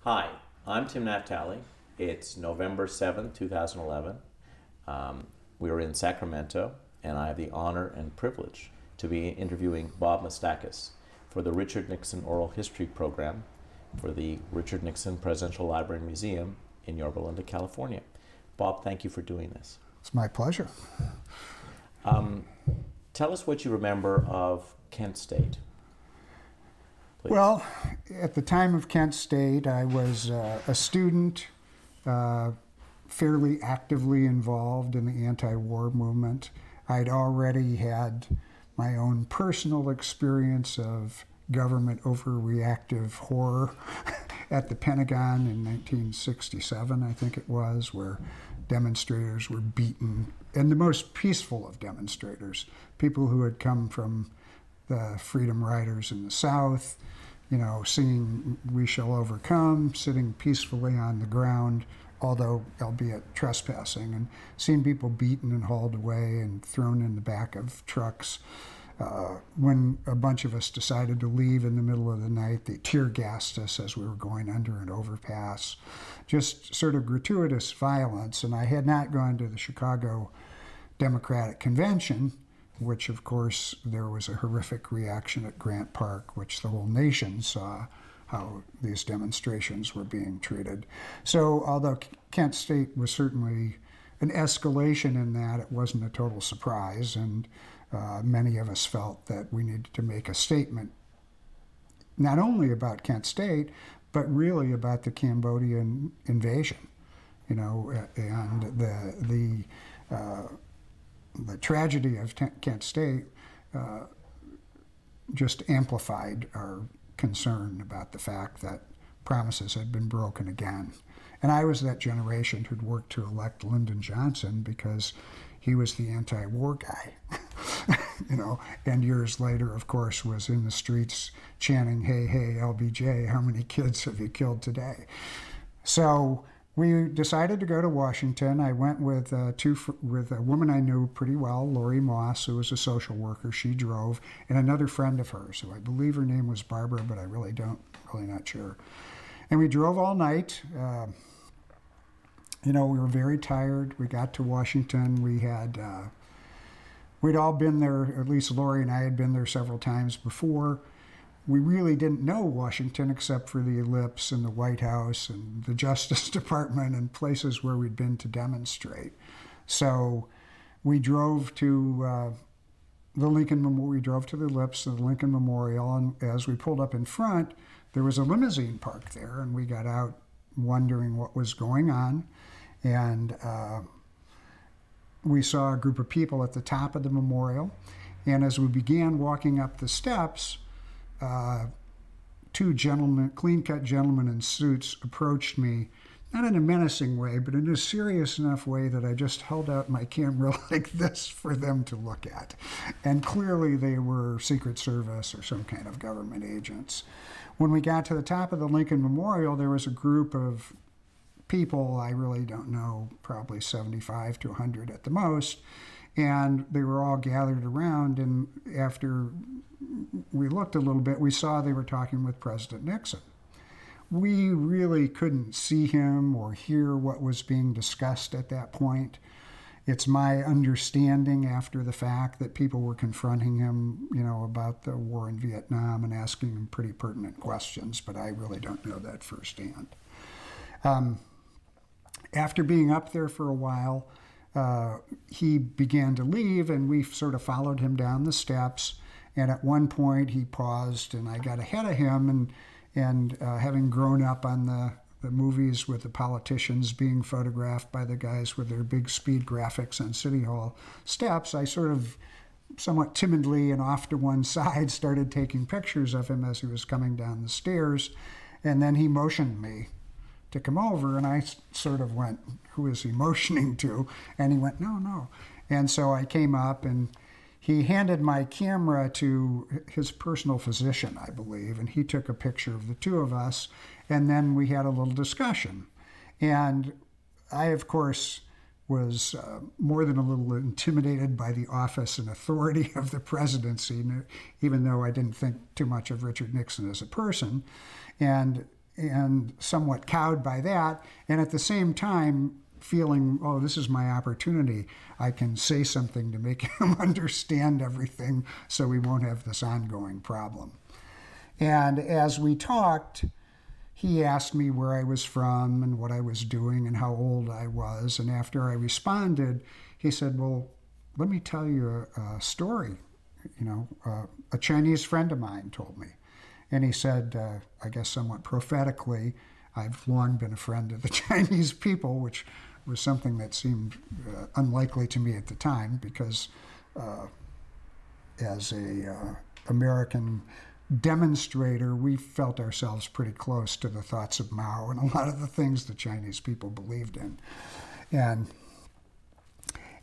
Hi, I'm Tim Naftali. It's November 7th, 2011. We're in Sacramento, and I have the honor and privilege to be interviewing Bob Moustakas for the Richard Nixon Oral History Program for the Richard Nixon Presidential Library and Museum in Yorba Linda, California. Bob, thank you for doing this. It's my pleasure. Tell us what you remember of Kent State. Please. Well, at the time of Kent State, I was a student, fairly actively involved in the anti-war movement. I'd already had my own personal experience of government overreactive horror at the Pentagon in 1967, I think it was, where demonstrators were beaten, and the most peaceful of demonstrators, people who had come from the Freedom Riders in the South, singing "We Shall Overcome," sitting peacefully on the ground, although albeit trespassing, and seeing people beaten and hauled away and thrown in the back of trucks. When a bunch of us decided to leave in the middle of the night, they tear gassed us as we were going under an overpass. Just sort of gratuitous violence. And I had not gone to the Chicago Democratic Convention, which of course there was a horrific reaction at Grant Park, which the whole nation saw how these demonstrations were being treated. So although Kent State was certainly an escalation in that, it wasn't a total surprise, and many of us felt that we needed to make a statement not only about Kent State, but really about the Cambodian invasion, and the tragedy of Kent State just amplified our concern about the fact that promises had been broken again. And I was that generation who'd worked to elect Lyndon Johnson because he was the anti-war guy, and years later, of course, was in the streets chanting, "Hey, hey, LBJ, how many kids have you killed today?" So we decided to go to Washington. I went with a woman I knew pretty well, Laurie, who was a social worker. She drove, and another friend of hers, who I believe her name was Barbara, but I really not sure. And we drove all night. We were very tired. We got to Washington. We'd all been there, at least Laurie and I had been there several times before. We really didn't know Washington except for the Ellipse and the White House and the Justice Department and places where we'd been to demonstrate. So we drove to the Ellipse and the Lincoln Memorial, and as we pulled up in front, there was a limousine parked there, and we got out wondering what was going on. And we saw a group of people at the top of the memorial. And as we began walking up the steps, two gentlemen, clean-cut gentlemen in suits, approached me, not in a menacing way, but in a serious enough way that I just held out my camera like this for them to look at. And clearly they were Secret Service or some kind of government agents. When we got to the top of the Lincoln Memorial, there was a group of people, I really don't know, probably 75 to 100 at the most, and they were all gathered around, and after we looked a little bit, we saw they were talking with President Nixon. We really couldn't see him or hear what was being discussed at that point. It's my understanding after the fact that people were confronting him, about the war in Vietnam and asking him pretty pertinent questions, but I really don't know that firsthand. After being up there for a while, he began to leave, and we sort of followed him down the steps. And at one point, he paused, and I got ahead of him. And having grown up on the movies with the politicians being photographed by the guys with their big speed graphics on City Hall steps, I sort of somewhat timidly and off to one side started taking pictures of him as he was coming down the stairs. And then he motioned me to come over, and I sort of went, "Who is he motioning to?" And he went, "No." And so I came up, and he handed my camera to his personal physician, I believe, and he took a picture of the two of us, and then we had a little discussion. And I, of course, was more than a little intimidated by the office and authority of the presidency, even though I didn't think too much of Richard Nixon as a person. And and somewhat cowed by that, and at the same time feeling, oh, this is my opportunity. I can say something to make him understand everything so we won't have this ongoing problem. And as we talked, he asked me where I was from and what I was doing and how old I was. And after I responded, he said, well, let me tell you a story. A Chinese friend of mine told me. And he said, I guess somewhat prophetically, I've long been a friend of the Chinese people, which was something that seemed unlikely to me at the time, because as a American demonstrator, we felt ourselves pretty close to the thoughts of Mao and a lot of the things the Chinese people believed in. And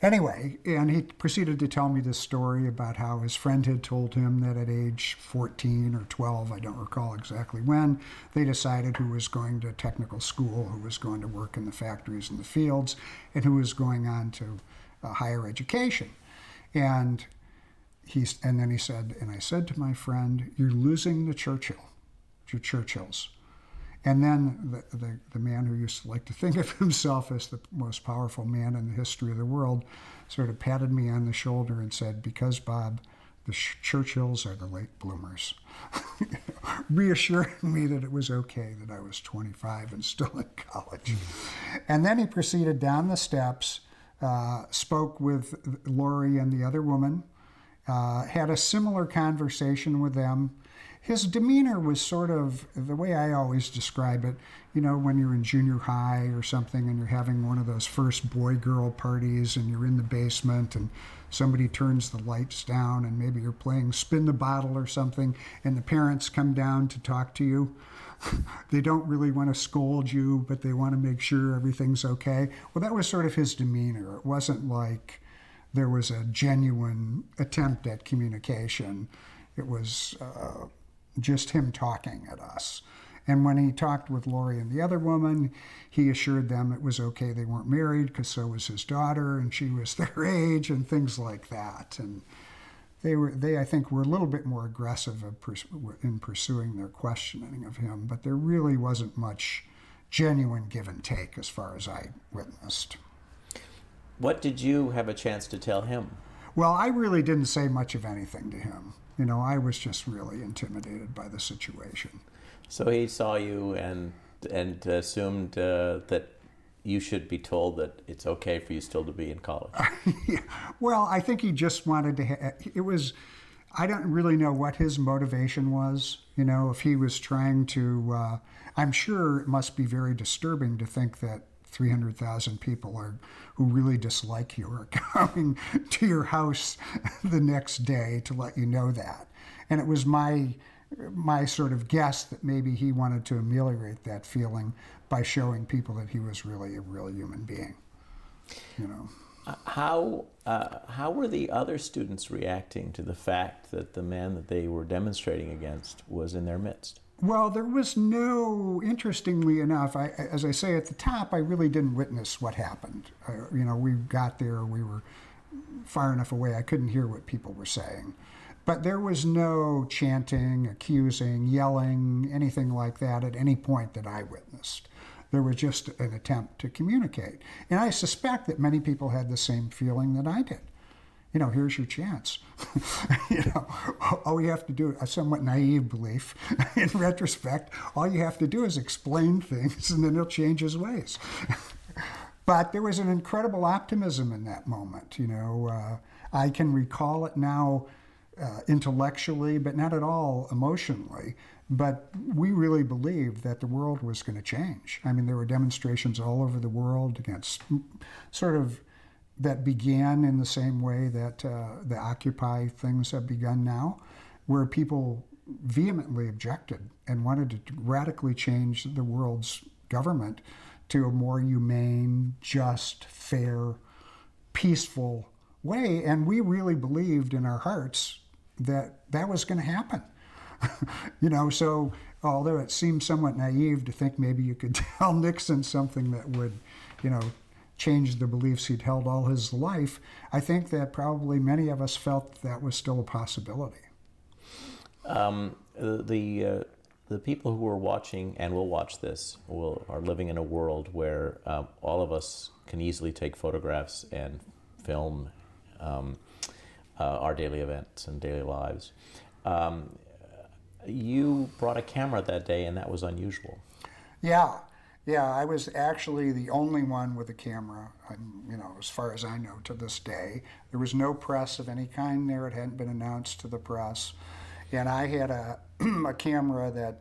anyway, and he proceeded to tell me this story about how his friend had told him that at age 14 or 12, I don't recall exactly when, they decided who was going to technical school, who was going to work in the factories and the fields, and who was going on to higher education. And then he said, and I said to my friend, you're losing the Churchills. And then the man who used to like to think of himself as the most powerful man in the history of the world sort of patted me on the shoulder and said, because, Bob, the Churchills are the late bloomers, reassuring me that it was okay that I was 25 and still in college. And then he proceeded down the steps, spoke with Laurie and the other woman, had a similar conversation with them. His demeanor was sort of the way I always describe it, when you're in junior high or something and you're having one of those first boy-girl parties and you're in the basement and somebody turns the lights down and maybe you're playing spin the bottle or something and the parents come down to talk to you. They don't really want to scold you, but they want to make sure everything's okay. Well, that was sort of his demeanor. It wasn't like there was a genuine attempt at communication. It was just him talking at us. And when he talked with Laurie and the other woman, he assured them it was okay they weren't married because so was his daughter and she was their age and things like that. And they I think, were a little bit more aggressive in pursuing their questioning of him, but there really wasn't much genuine give and take as far as I witnessed. What did you have a chance to tell him? Well, I really didn't say much of anything to him. I was just really intimidated by the situation. So he saw you and assumed that you should be told that it's okay for you still to be in college. Yeah. Well, I think he just wanted to. I don't really know what his motivation was. If he was trying to. I'm sure it must be very disturbing to think that 300,000 people who really dislike you are coming to your house the next day to let you know that. And it was my sort of guess that maybe he wanted to ameliorate that feeling by showing people that he was really a real human being. How were the other students reacting to the fact that the man that they were demonstrating against was in their midst? Well, there was interestingly enough, as I say at the top, I really didn't witness what happened. We got there, we were far enough away, I couldn't hear what people were saying. But there was no chanting, accusing, yelling, anything like that at any point that I witnessed. There was just an attempt to communicate. And I suspect that many people had the same feeling that I did. Here's your chance. All you have to do, a somewhat naive belief, in retrospect, all you have to do is explain things and then he'll change his ways. But there was an incredible optimism in that moment. I can recall it now intellectually, but not at all emotionally. But we really believed that the world was going to change. I mean, there were demonstrations all over the world against sort of that began in the same way that the Occupy things have begun now, where people vehemently objected and wanted to radically change the world's government to a more humane, just, fair, peaceful way. And we really believed in our hearts that that was going to happen. So although it seemed somewhat naive to think maybe you could tell Nixon something that would, change the beliefs he'd held all his life, I think that probably many of us felt that was still a possibility. The the people who are watching and will watch this are living in a world where all of us can easily take photographs and film our daily events and daily lives. You brought a camera that day, and that was unusual. Yeah, I was actually the only one with a camera, as far as I know to this day. There was no press of any kind there. It hadn't been announced to the press. And I had a camera that,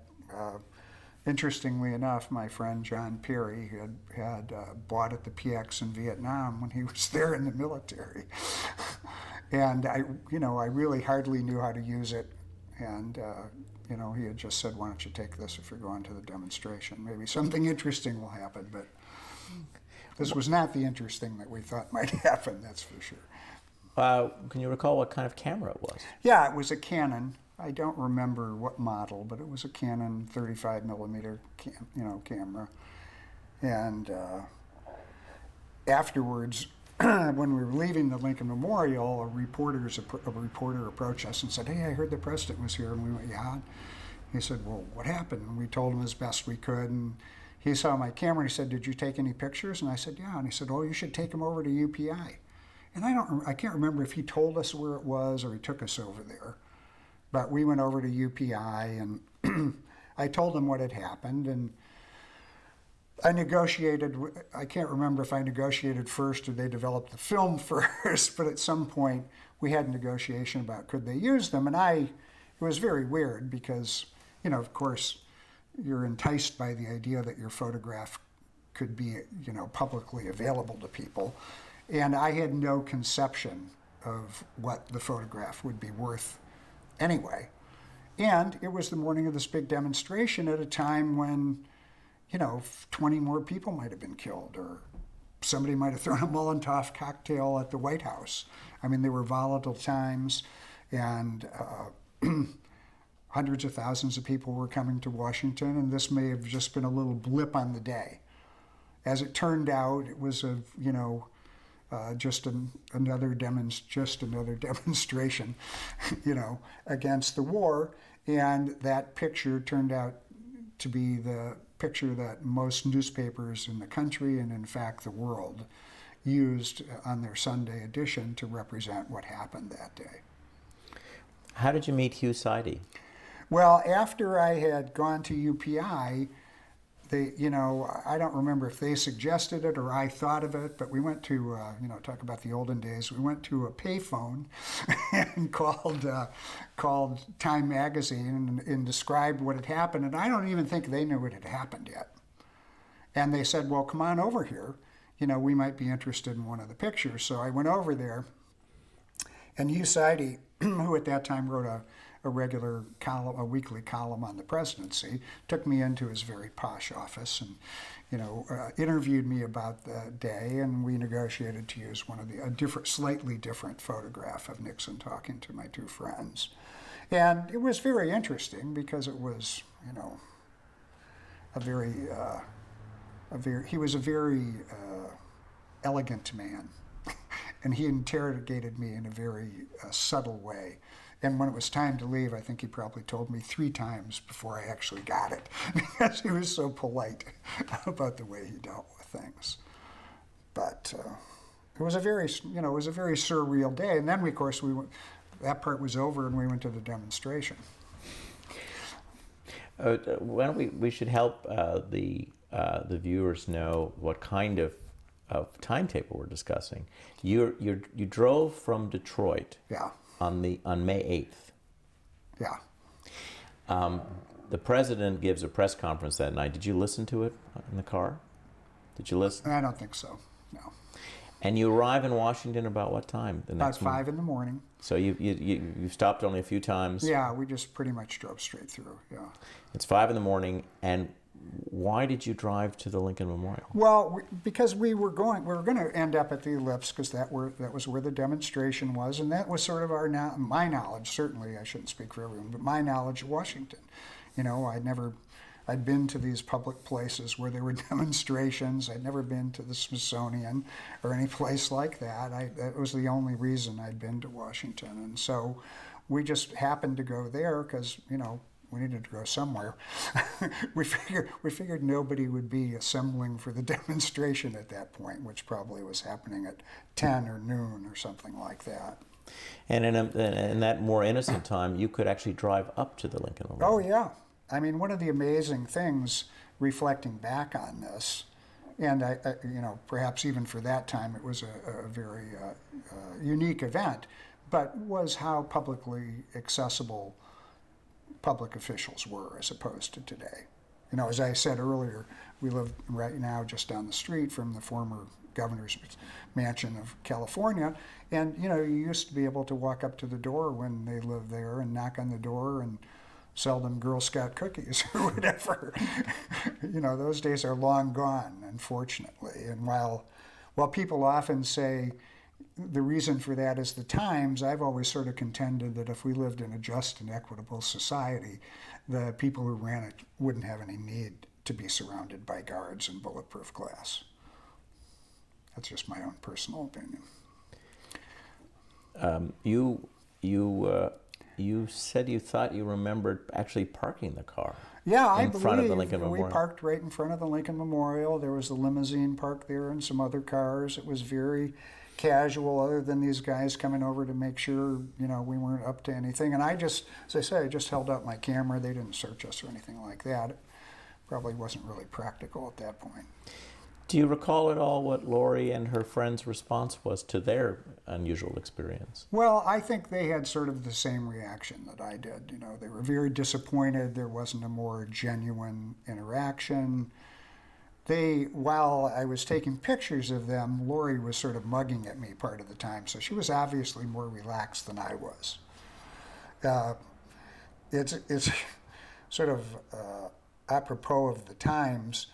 interestingly enough, my friend John Perry had bought at the PX in Vietnam when he was there in the military. And I really hardly knew how to use it. And he had just said, "Why don't you take this if you're going to the demonstration? Maybe something interesting will happen." But this was not the interesting that we thought might happen, that's for sure. Can you recall what kind of camera it was? Yeah, it was a Canon. I don't remember what model, but it was a Canon 35 millimeter camera. And afterwards, when we were leaving the Lincoln Memorial, a reporter approached us and said, "Hey, I heard the president was here." And we went, "Yeah." He said, "Well, what happened?" And we told him as best we could. And he saw my camera and he said, "Did you take any pictures?" And I said, "Yeah." And he said, "Oh, you should take them over to UPI." And I can't remember if he told us where it was or he took us over there. But we went over to UPI and I told him what had happened. And I negotiated, I can't remember if I negotiated first or they developed the film first, but at some point we had a negotiation about could they use them. And it was very weird because, of course, you're enticed by the idea that your photograph could be, publicly available to people. And I had no conception of what the photograph would be worth anyway. And it was the morning of this big demonstration at a time when 20 more people might have been killed, or somebody might have thrown a Molotov cocktail at the White House. I mean, they were volatile times, and hundreds of thousands of people were coming to Washington, and this may have just been a little blip on the day. As it turned out, it was just another demonstration, against the war, and that picture turned out to be the picture that most newspapers in the country and in fact the world used on their Sunday edition to represent what happened that day. How did you meet Hugh Sidey? Well, after I had gone to UPI, I don't remember if they suggested it or I thought of it, but we went to, talk about the olden days, we went to a payphone and called Time Magazine and described what had happened. And I don't even think they knew what had happened yet. And they said, "Well, come on over here. We might be interested in one of the pictures." So I went over there, and Hugh Sidey, who at that time wrote a regular column, a weekly column on the presidency, took me into his very posh office and, interviewed me about the day, and we negotiated to use a slightly different photograph of Nixon talking to my two friends. And it was very interesting because it was, he was a very elegant man, and he interrogated me in a very subtle way. And when it was time to leave, I think he probably told me 3 times before I actually got it, because he was so polite about the way he dealt with things. But it was a very surreal day. And then, of course, that part was over, and we went to the demonstration. Why don't we should help the viewers know what kind of timetable we're discussing. You drove from Detroit. Yeah. On May 8th. Yeah. The president gives a press conference that night. Did you listen to it in the car? Did you listen? I don't think so, no. And you arrive in Washington about what time? About 5 in the morning. So you stopped only a few times? Yeah, we just pretty much drove straight through, yeah. It's 5 in the morning, and why did you drive to the Lincoln Memorial? Well, because we were going to end up at the Ellipse, because that was where the demonstration was, and that was sort of my knowledge. Certainly, I shouldn't speak for everyone, but my knowledge of Washington. I'd been to these public places where there were demonstrations. I'd never been to the Smithsonian or any place like that. That was the only reason I'd been to Washington, and so we just happened to go there because we needed to go somewhere. we figured nobody would be assembling for the demonstration at that point, which probably was happening at 10 or noon or something like that. And in that more innocent time, you could actually drive up to the Lincoln Memorial. Oh yeah, I mean, one of the amazing things reflecting back on this, and perhaps even for that time it was a very unique event, but was how publicly accessible public officials were as opposed to today. As I said earlier, we live right now just down the street from the former governor's mansion of California, and you used to be able to walk up to the door when they lived there and knock on the door and sell them Girl Scout cookies or whatever. Those days are long gone, unfortunately. And while people often say the reason for that is the times, I've always sort of contended that if we lived in a just and equitable society, the people who ran it wouldn't have any need to be surrounded by guards and bulletproof glass. That's just my own personal opinion. You said you thought you remembered actually parking the car. Yeah, I in front of the believe Lincoln we Memorial. parked right in front of the Lincoln Memorial. There was a limousine parked there and some other cars. It was very casual, other than these guys coming over to make sure we weren't up to anything. And I just, as I say, I just held out my camera. They didn't search us or anything like that. It probably wasn't really practical at that point. Do you recall at all what Laurie and her friends' response was to their unusual experience? Well, I think they had sort of the same reaction that I did. They were very disappointed there wasn't a more genuine interaction. While I was taking pictures of them, Laurie was sort of mugging at me part of the time, so she was obviously more relaxed than I was. It's sort of apropos of the times.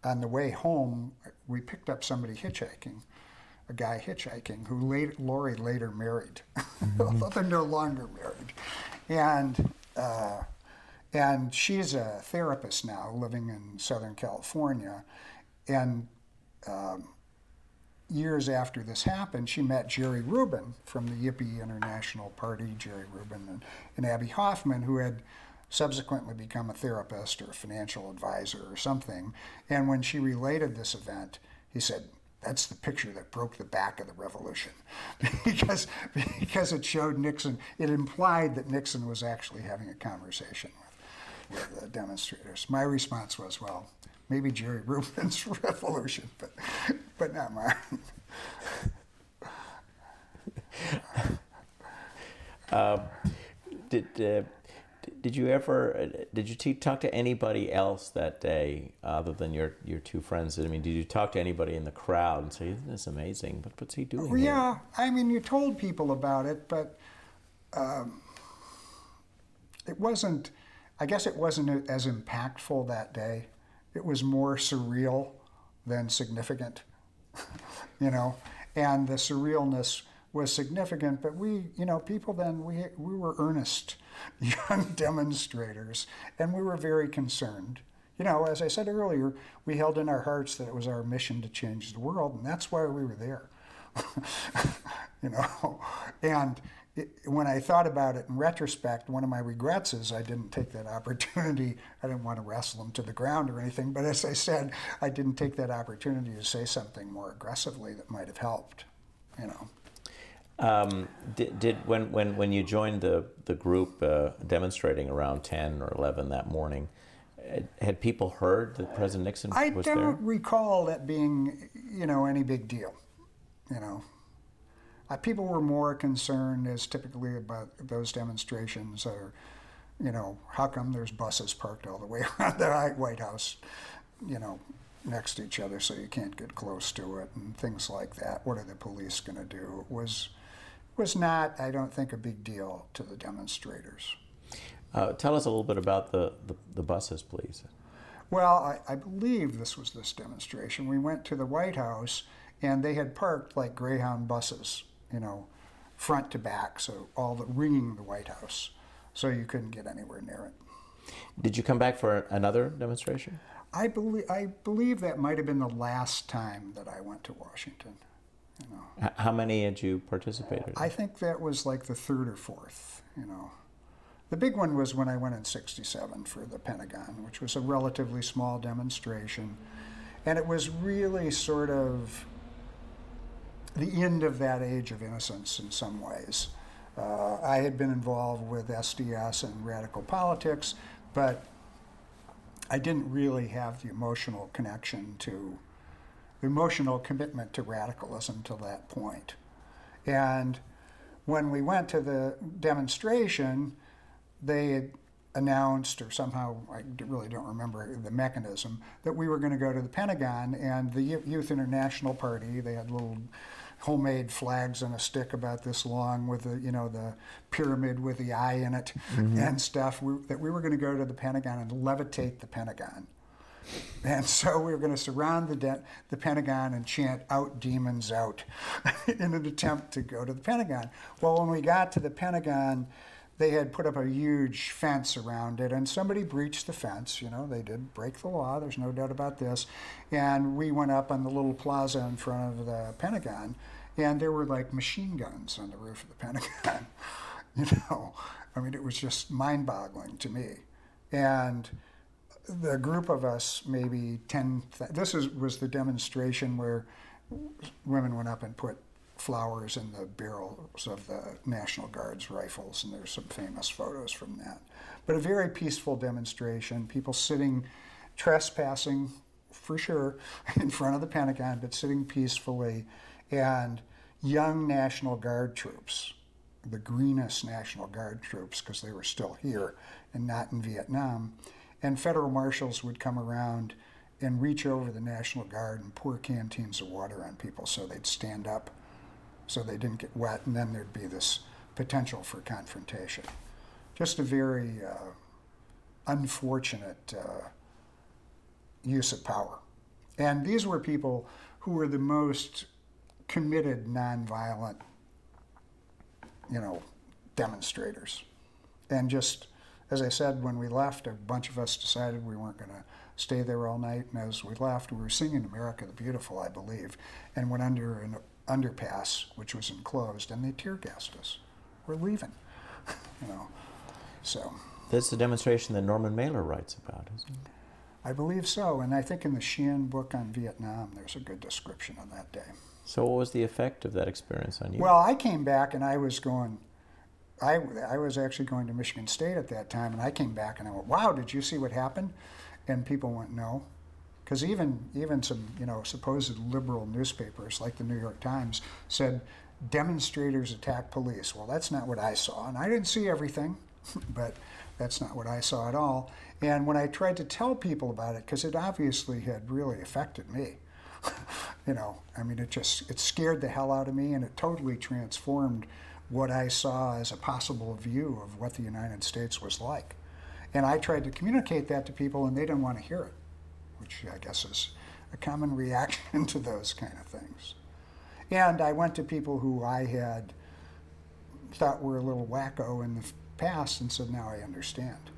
On the way home, we picked up somebody hitchhiking, a guy hitchhiking, who Laurie later married, although they're no longer married. And she's a therapist now, living in Southern California. And years after this happened, she met Jerry Rubin from the Yippie International Party, Jerry Rubin and Abby Hoffman, who had subsequently become a therapist or a financial advisor or something. And when she related this event, he said, "That's the picture that broke the back of the revolution," because it showed Nixon. It implied that Nixon was actually having a conversation with the demonstrators. My response was, well, maybe Jerry Rubin's revolution, but not mine. Did you talk to anybody else that day other than your two friends? I mean, did you talk to anybody in the crowd and say, "Isn't this amazing? What's he doing here?" Yeah, I mean, you told people about it, but it wasn't. I guess it wasn't as impactful that day. It was more surreal than significant, And the surrealness was significant, but people then, we were earnest young demonstrators, and we were very concerned. As I said earlier, we held in our hearts that it was our mission to change the world, and that's why we were there. And when I thought about it in retrospect, one of my regrets is I didn't take that opportunity. I didn't want to wrestle them to the ground or anything, but as I said, I didn't take that opportunity to say something more aggressively that might have helped. When you joined the group demonstrating around 10 or 11 that morning, had people heard that President Nixon was there? I don't recall that being, any big deal. People were more concerned, as typically about those demonstrations, or, how come there's buses parked all the way around the White House, next to each other so you can't get close to it, and things like that. What are the police going to do? It was not, I don't think, a big deal to the demonstrators. Tell us a little bit about the buses, please. Well, I believe this was this demonstration. We went to the White House, and they had parked like Greyhound buses, front to back, so ringing the White House, so you couldn't get anywhere near it. Did you come back for another demonstration? I believe that might have been the last time that I went to Washington. How many had you participated in? I think that was like the third or fourth. The big one was when I went in '67 for the Pentagon, which was a relatively small demonstration. And it was really sort of the end of that age of innocence in some ways. I had been involved with SDS and radical politics, but I didn't really have the emotional commitment to radicalism till that point. And when we went to the demonstration, they had announced, or somehow, I really don't remember the mechanism, that we were going to go to the Pentagon, and the Youth International Party, they had little homemade flags on a stick about this long with the pyramid with the eye in it and stuff, that we were going to go to the Pentagon and levitate the Pentagon. And so we were going to surround the Pentagon and chant "out demons out" in an attempt to go to the Pentagon. Well, when we got to the Pentagon, they had put up a huge fence around it, and somebody breached the fence. They did break the law, there's no doubt about this. And we went up on the little plaza in front of the Pentagon, and there were like machine guns on the roof of the Pentagon. It was just mind-boggling to me. And the group of us, maybe 10, was the demonstration where women went up and put flowers in the barrels of the National Guard's rifles, and there's some famous photos from that. But a very peaceful demonstration, people sitting, trespassing for sure, in front of the Pentagon, but sitting peacefully, and young National Guard troops, the greenest National Guard troops, because they were still here and not in Vietnam, and federal marshals would come around and reach over the National Guard and pour canteens of water on people so they'd stand up, so they didn't get wet, and then there'd be this potential for confrontation. Just a very unfortunate use of power. And these were people who were the most committed, nonviolent, demonstrators. And just, as I said, when we left, a bunch of us decided we weren't going to stay there all night, and as we left, we were singing "America the Beautiful," I believe, and went under an underpass, which was enclosed, and they tear gassed us. We're leaving, so. That's the demonstration that Norman Mailer writes about, isn't it? I believe so, and I think in the Sheehan book on Vietnam, there's a good description of that day. So what was the effect of that experience on you? Well, I came back and I was actually going to Michigan State at that time, and I came back and I went, "Wow, did you see what happened?" And people went, "No." Because even some supposed liberal newspapers like the New York Times said demonstrators attack police. Well, that's not what I saw, and I didn't see everything, but that's not what I saw at all. And when I tried to tell people about it, because it obviously had really affected me, it scared the hell out of me, and it totally transformed what I saw as a possible view of what the United States was like. And I tried to communicate that to people, and they didn't want to hear it, which I guess is a common reaction to those kind of things. And I went to people who I had thought were a little wacko in the past and said, "Now I understand."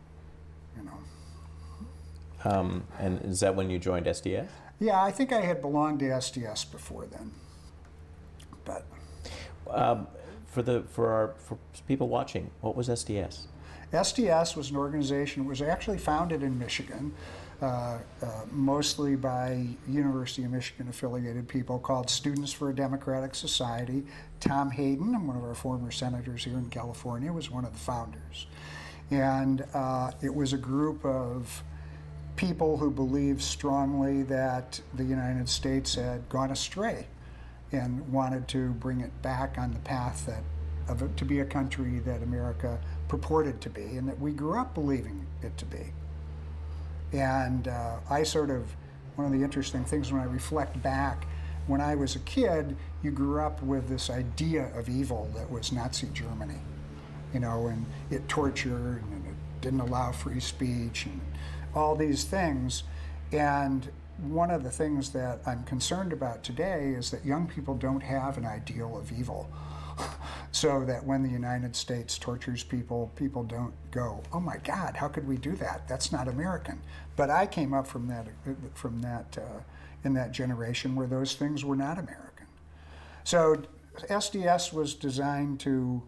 And is that when you joined SDS? Yeah, I think I had belonged to SDS before then. But for people watching, what was SDS? SDS was an organization that was actually founded in Michigan, mostly by University of Michigan affiliated people, called Students for a Democratic Society. Tom Hayden, one of our former senators here in California, was one of the founders. And it was a group of people who believed strongly that the United States had gone astray and wanted to bring it back on the path to be a country that America purported to be, and that we grew up believing it to be. And one of the interesting things when I reflect back, when I was a kid, you grew up with this idea of evil that was Nazi Germany, and it tortured and it didn't allow free speech and all these things. And one of the things that I'm concerned about today is that young people don't have an ideal of evil. So that when the United States tortures people, people don't go, "Oh my God, how could we do that? That's not American." But I came up from that in that generation where those things were not American. So SDS was designed to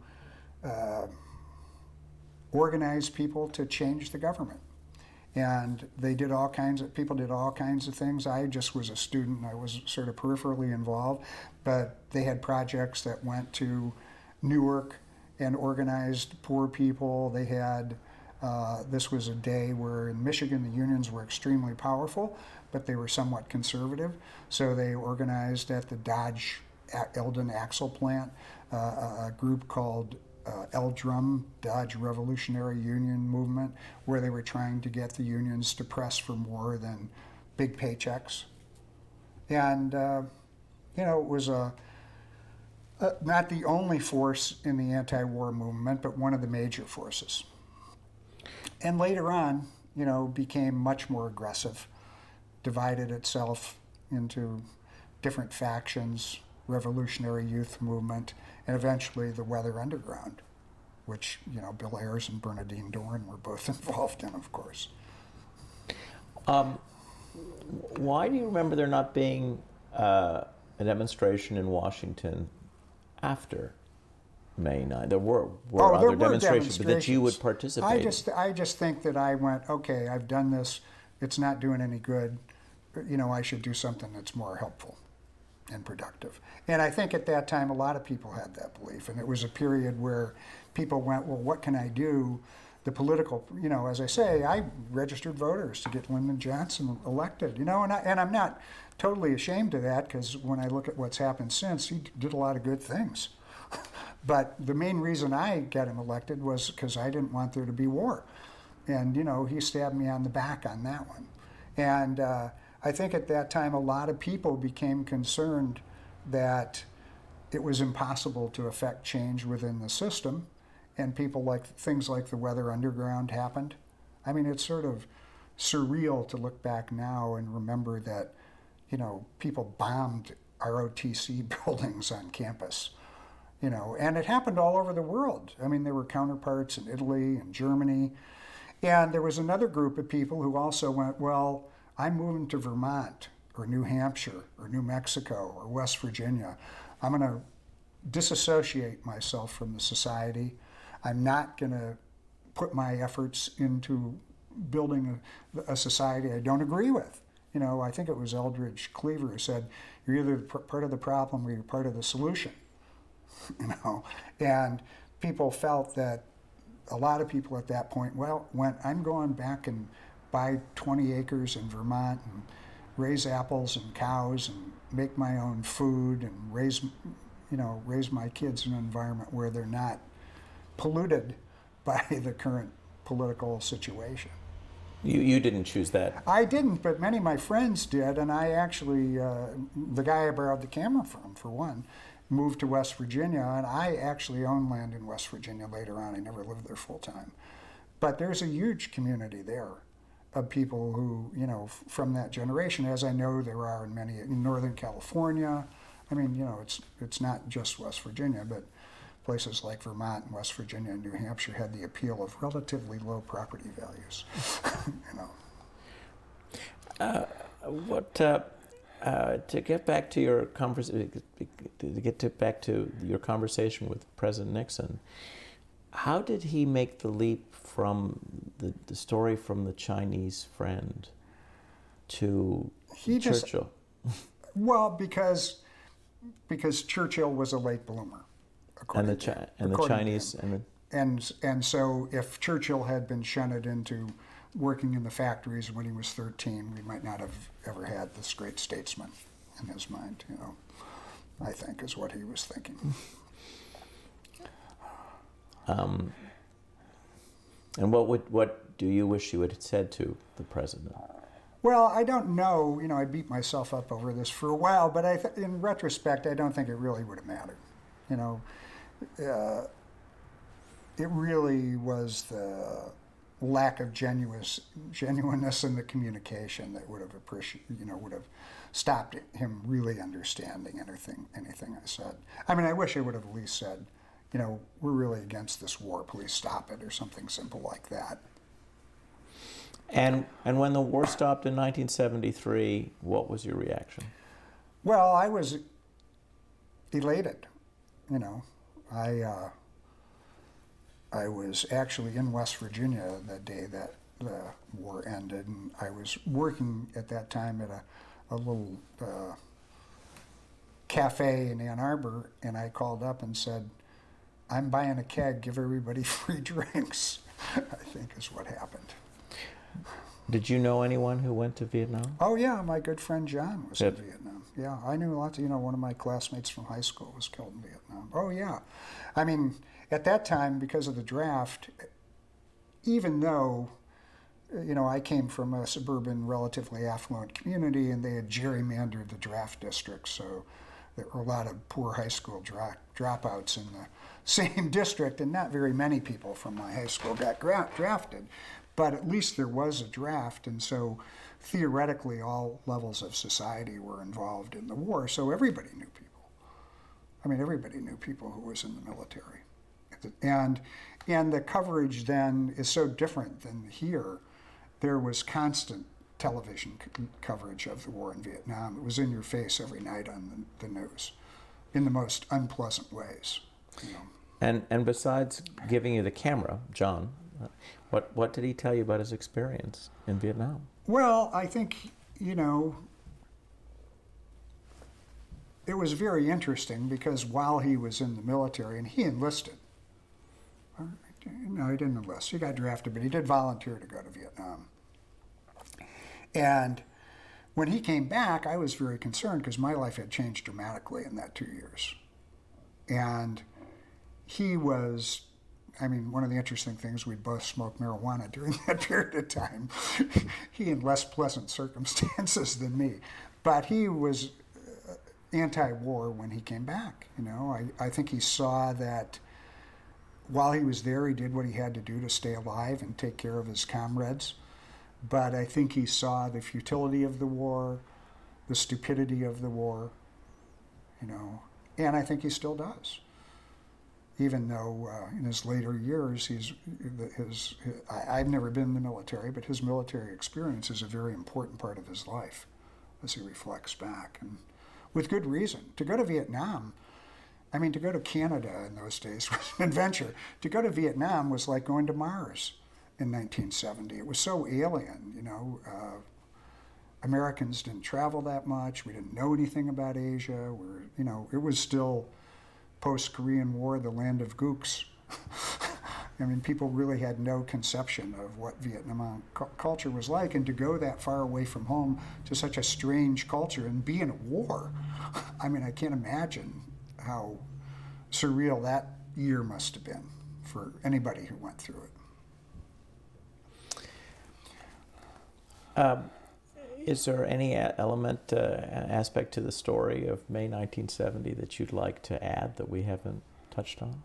organize people to change the government. And people did all kinds of things. I just was a student. I was sort of peripherally involved, but they had projects that went to Newark and organized poor people. They had, this was a day where in Michigan the unions were extremely powerful, but they were somewhat conservative. So they organized at the Dodge Eldon Axle plant a group called Drum, Dodge Revolutionary Union Movement, where they were trying to get the unions to press for more than big paychecks. And, it was not the only force in the anti-war movement, but one of the major forces. And later on, became much more aggressive, divided itself into different factions, Revolutionary Youth Movement, and eventually the Weather Underground, which, Bill Ayers and Bernadine Dohrn were both involved in, of course. Why do you remember there not being a demonstration in Washington after May 9th? There were other demonstrations, but that you would participate in. I just think that I went, okay, I've done this. It's not doing any good. I should do something that's more helpful and productive. And I think at that time a lot of people had that belief, and it was a period where people went, well, what can I do? The political, as I say, I registered voters to get Lyndon Johnson elected, and I'm not totally ashamed of that, because when I look at what's happened since, he did a lot of good things. But the main reason I got him elected was because I didn't want there to be war. And, he stabbed me on the back on that one. And I think at that time a lot of people became concerned that it was impossible to affect change within the system, and things like the Weather Underground happened. I mean, it's sort of surreal to look back now and remember that, people bombed ROTC buildings on campus, and it happened all over the world. I mean, there were counterparts in Italy and Germany, and there was another group of people who also went, well, I'm moving to Vermont or New Hampshire or New Mexico or West Virginia. I'm going to disassociate myself from the society. I'm not going to put my efforts into building a society I don't agree with. I think it was Eldridge Cleaver who said, you're either part of the problem or you're part of the solution. And people felt that, a lot of people at that point, I'm going back and buy 20 acres in Vermont and raise apples and cows and make my own food and raise my kids in an environment where they're not polluted by the current political situation. You didn't choose that. I didn't, but many of my friends did, and I actually, the guy I borrowed the camera from, for one, moved to West Virginia, and I actually owned land in West Virginia later on. I never lived there full time. But there's a huge community there of people who, from that generation, as I know there are in Northern California. I mean, it's not just West Virginia, but places like Vermont and West Virginia and New Hampshire had the appeal of relatively low property values. To get back to your conversation with President Nixon, how did he make the leap from the story from the Chinese friend to Churchill? Well, because Churchill was a late bloomer. And so if Churchill had been shunted into working in the factories when he was 13, we might not have ever had this great statesman in his mind, I think is what he was thinking. And what do you wish you had said to the president? Well, I don't know. I beat myself up over this for a while, but in retrospect, I don't think it really would have mattered. It really was the lack of genuineness in the communication that would have would have stopped him really understanding anything I said. I mean, I wish I would have at least said, we're really against this war, please stop it, or something simple like that. And when the war stopped in 1973, what was your reaction? Well, I was I was actually in West Virginia the day that the war ended, and I was working at that time at a little cafe in Ann Arbor, and I called up and said, I'm buying a keg, give everybody free drinks, I think is what happened. Did you know anyone who went to Vietnam? Oh yeah, my good friend John was Yep. in Vietnam. Yeah, I knew lots of, one of my classmates from high school was killed in Vietnam. Oh yeah. I mean, at that time, because of the draft, even though, I came from a suburban, relatively affluent community, and they had gerrymandered the draft district, so there were a lot of poor high school dropouts in the same district, and not very many people from my high school got drafted. But at least there was a draft, and so theoretically all levels of society were involved in the war, so everybody knew people. I mean, everybody knew people who was in the military. And the coverage then is so different than here. There was constant television coverage of the war in Vietnam. It was in your face every night on the news in the most unpleasant ways. And besides giving you the camera, John, what did he tell you about his experience in Vietnam? Well, I think, it was very interesting because while he was in the military, and he enlisted, no, he didn't enlist, he got drafted, but he did volunteer to go to Vietnam. And when he came back, I was very concerned because my life had changed dramatically in that 2 years. And he was, one of the interesting things, we'd both smoked marijuana during that period of time. He in less pleasant circumstances than me. But he was anti-war when he came back. I think he saw that while he was there, he did what he had to do to stay alive and take care of his comrades. But I think he saw the futility of the war, the stupidity of the war, and I think he still does. Even though in his later years, I've never been in the military, but his military experience is a very important part of his life as he reflects back, and with good reason. To go to Vietnam, to go to Canada in those days was an adventure. To go to Vietnam was like going to Mars in 1970. It was so alien, Americans didn't travel that much. We didn't know anything about Asia. It was still post-Korean War, the land of gooks. People really had no conception of what Vietnam culture was like, and to go that far away from home to such a strange culture and be in a war, I can't imagine how surreal that year must have been for anybody who went through it. Is there any element, aspect to the story of May 1970 that you'd like to add that we haven't touched on?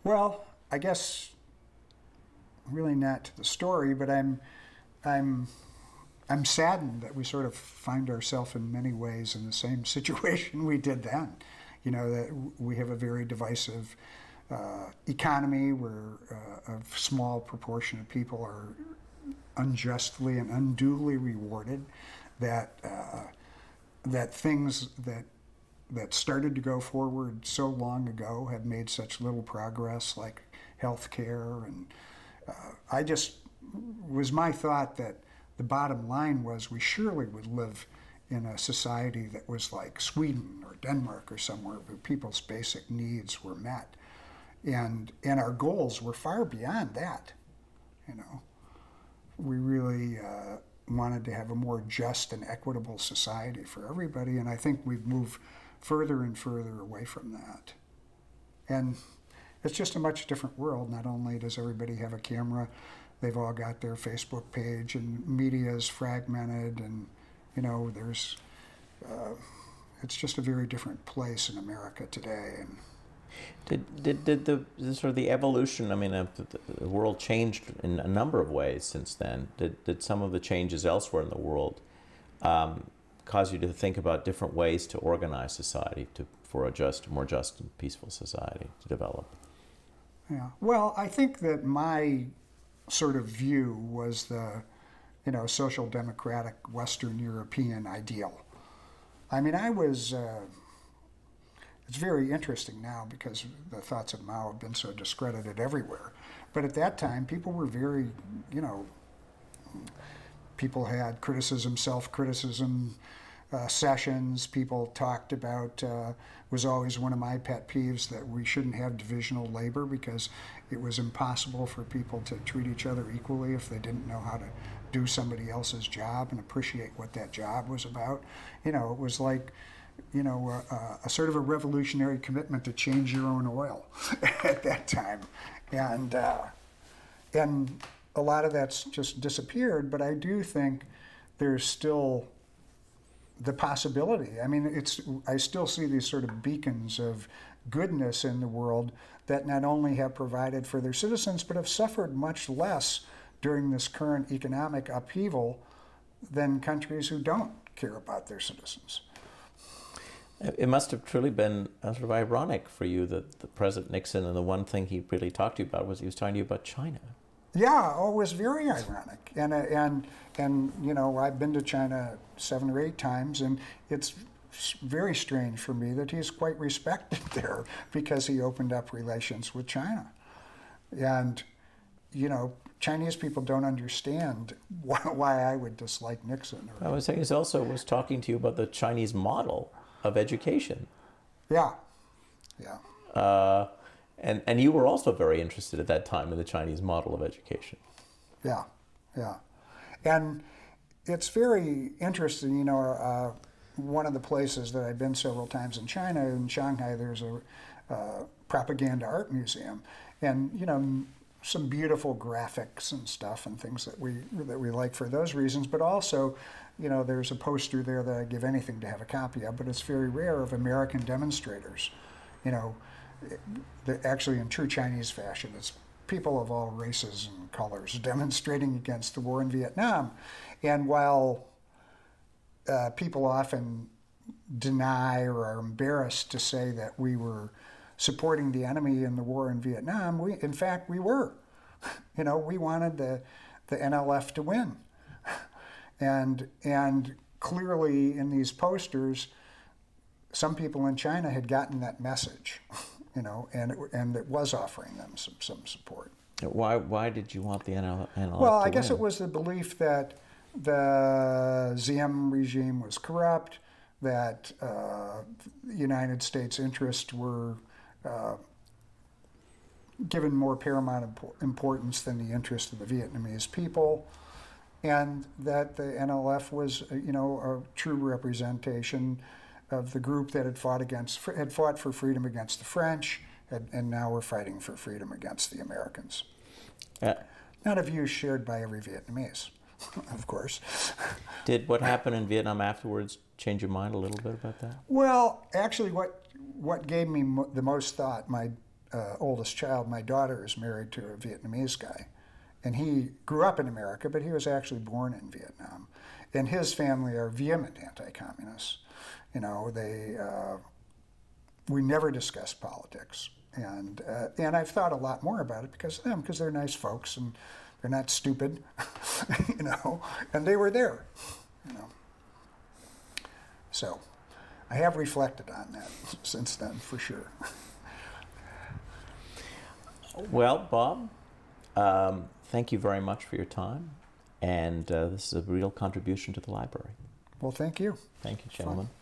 Well, I guess really not to the story, but I'm saddened that we sort of find ourselves in many ways in the same situation we did then. That we have a very divisive economy where a small proportion of people are unjustly and unduly rewarded, that things that started to go forward so long ago have made such little progress, like health care. And was my thought that the bottom line was we surely would live in a society that was like Sweden or Denmark or somewhere where people's basic needs were met. And our goals were far beyond that, We really wanted to have a more just and equitable society for everybody, and I think we've moved further and further away from that. And it's just a much different world. Not only does everybody have a camera, they've all got their Facebook page, and media is fragmented, and there's it's just a very different place in America today. And Did the sort of the evolution, the world changed in a number of ways since then. Did some of the changes elsewhere in the world cause you to think about different ways to organize society for a more just and peaceful society to develop? Yeah. Well, I think that my sort of view was the, social democratic Western European ideal. I was It's very interesting now because the thoughts of Mao have been so discredited everywhere. But at that time, people were very, you know, people had criticism, self-criticism sessions. People talked about, was always one of my pet peeves, that we shouldn't have divisional labor because it was impossible for people to treat each other equally if they didn't know how to do somebody else's job and appreciate what that job was about. You know, it was like, you know, a sort of a revolutionary commitment to change your own oil at that time. And a lot of that's just disappeared, but I do think there's still the possibility. I mean, I still see these sort of beacons of goodness in the world that not only have provided for their citizens, but have suffered much less during this current economic upheaval than countries who don't care about their citizens. It must have truly been sort of ironic for you that the President Nixon, and the one thing he really talked to you about was he was talking to you about China. Yeah, oh, it was very ironic, and you know, I've been to China 7 or 8 times, and it's very strange for me that he's quite respected there because he opened up relations with China, and you know, Chinese people don't understand why I would dislike Nixon. I was saying he also was talking to you about the Chinese model of education. Yeah, yeah. And you were also very interested at that time in the Chinese model of education. Yeah, yeah. And it's very interesting, you know, one of the places that I've been several times in China, in Shanghai, there's a propaganda art museum. And, you know, some beautiful graphics and stuff and things that we like for those reasons, but also, you know, there's a poster there that I'd give anything to have a copy of, but it's very rare, of American demonstrators. You know, actually in true Chinese fashion, it's people of all races and colors demonstrating against the war in Vietnam. And while people often deny or are embarrassed to say that we were supporting the enemy in the war in Vietnam, in fact, we were. You know, we wanted the NLF to win. And clearly in these posters, some people in China had gotten that message, you know, and it was offering them some support. Why did you want the NLF Well, to I guess win? it was the belief that the Diem regime was corrupt, that the United States interests were given more paramount importance than the interests of the Vietnamese people, and that the NLF was, you know, a true representation of the group that had fought for freedom against the French, and now we're fighting for freedom against the Americans. Not a view shared by every Vietnamese, of course. Did what happened in Vietnam afterwards change your mind a little bit about that? Well, actually, what gave me the most thought, my oldest child, my daughter, is married to a Vietnamese guy. And he grew up in America, but he was actually born in Vietnam. And his family are vehement anti-communists. You know, we never discussed politics. And I've thought a lot more about it because of them, because they're nice folks and they're not stupid, you know, and they were there, you know. So I have reflected on that since then, for sure. Well, Bob, thank you very much for your time, and this is a real contribution to the library. Well, thank you. Thank you, gentlemen. Fun.